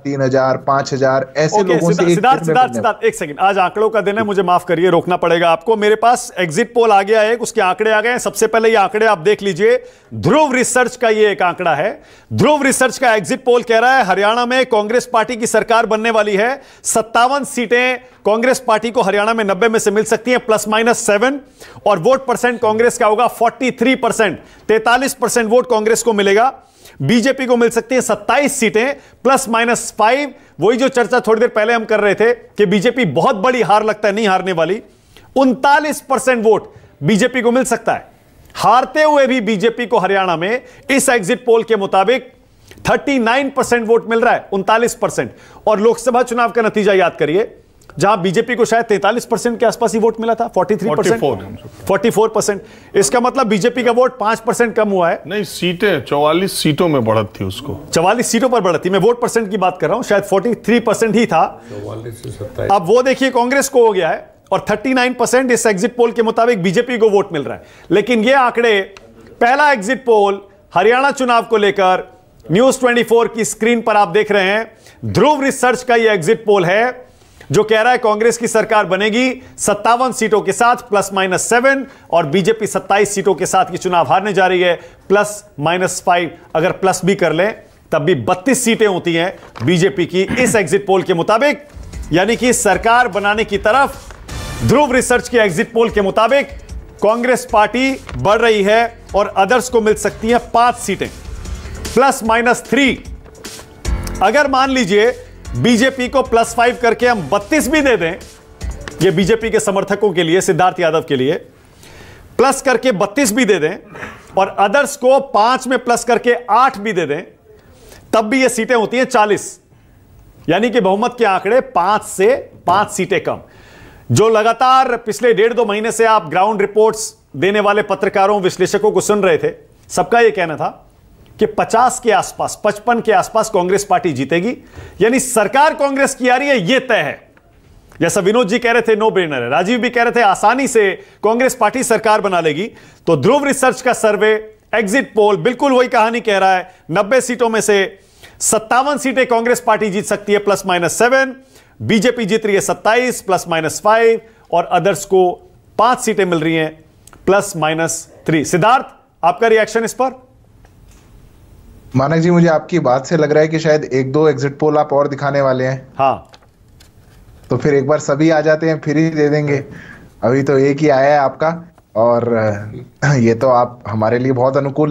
3,000, 5,000 ऐसे लोगों से सिद्धार्थ एक सेकंड, आज आंकड़ों का दिन है, मुझे माफ करिए, रोकना पड़ेगा आपको। मेरे पास एग्जिट पोल आ गया है, उसके आंकड़े आ गए हैं। सबसे पहले ये आंकड़े आप देख लीजिए, ध्रुव रिसर्च का ये एक आंकड़ा है। ध्रुव रिसर्च का एग्जिट पोल कह रहा है हरियाणा में कांग्रेस पार्टी की सरकार बनने वाली है। 57 सीटें कांग्रेस पार्टी को हरियाणा में 90 में से मिल सकती हैं, +-7, और वोट परसेंट कांग्रेस का होगा 43%। 43% वोट कांग्रेस को मिलेगा। बीजेपी को मिल सकती है 27 सीटें, +-5। वही जो चर्चा थोड़ी देर पहले हम कर रहे थे कि बीजेपी बहुत बड़ी हार लगता है, नहीं हारने वाली। 39% वोट बीजेपी को मिल सकता है। हारते हुए भी बीजेपी को हरियाणा में इस एग्जिट पोल के मुताबिक 39% वोट मिल रहा है, 39%। और लोकसभा चुनाव का नतीजा याद करिए, जहां बीजेपी को शायद 43% के आसपास ही वोट मिला था, 44%। इसका मतलब बीजेपी का वोट 5% कम हुआ है। नहीं, सीटें 44 सीटों में बढ़त थी, उसको 44 सीटों पर बढ़त थी। मैं वोट परसेंट की बात कर रहा हूं, शायद 43% ही था। 44 से 27। अब वो देखिए कांग्रेस को हो गया है, और 39% इस एग्जिट पोल के मुताबिक बीजेपी को वोट मिल रहा है। लेकिन ये आंकड़े, पहला एग्जिट पोल हरियाणा चुनाव को लेकर न्यूज 24 की स्क्रीन पर आप देख रहे हैं। ध्रुव रिसर्च का ये एग्जिट पोल है जो कह रहा है कांग्रेस की सरकार बनेगी 57 सीटों के साथ, +-7, और बीजेपी 27 सीटों के साथ ये चुनाव हारने जा रही है, +-5। अगर प्लस भी कर लें तब भी 32 सीटें होती हैं बीजेपी की इस एग्जिट पोल के मुताबिक। यानी कि सरकार बनाने की तरफ ध्रुव रिसर्च के एग्जिट पोल के मुताबिक कांग्रेस पार्टी बढ़ रही है, और अदर्स को मिल सकती हैं 5 सीटें, +-3। अगर मान लीजिए बीजेपी को +5 करके हम 32 भी दे दें, ये बीजेपी के समर्थकों के लिए, सिद्धार्थ यादव के लिए, प्लस करके 32 भी दे दें, और अदर्स को 5 में प्लस करके 8 भी दे दें, तब भी ये सीटें होती हैं 40। यानी कि बहुमत के आंकड़े 5 से 5 सीटें कम। जो लगातार पिछले 1.5-2 महीने से आप ग्राउंड रिपोर्ट्स देने वाले पत्रकारों, विश्लेषकों को सुन रहे थे, सबका यह कहना था कि 50 के आसपास, 55 के आसपास कांग्रेस पार्टी जीतेगी। यानी सरकार कांग्रेस की आ रही है, यह तय है। जैसा विनोद जी कह रहे थे नो ब्रेनर है, राजीव भी कह रहे थे आसानी से कांग्रेस पार्टी सरकार बना लेगी। तो ध्रुव रिसर्च का सर्वे, एग्जिट पोल बिल्कुल वही कहानी कह रहा है। 90 सीटों में से 57 सीटें कांग्रेस पार्टी जीत सकती है, +-7। बीजेपी जीत रही है 27, +-5, और अदर्स को 5 सीटें मिल रही हैं, +-3। सिद्धार्थ, आपका रिएक्शन इस पर? मानक जी, मुझे आपकी बात से लग रहा है कि शायद 1-2 एग्जिट पोल आप और दिखाने वाले हैं। हाँ, तो फिर एक बार सभी आ जाते हैं, फिर ही दे देंगे। अभी तो एक ही आया है आपका, और ये तो आप हमारे लिए बहुत अनुकूल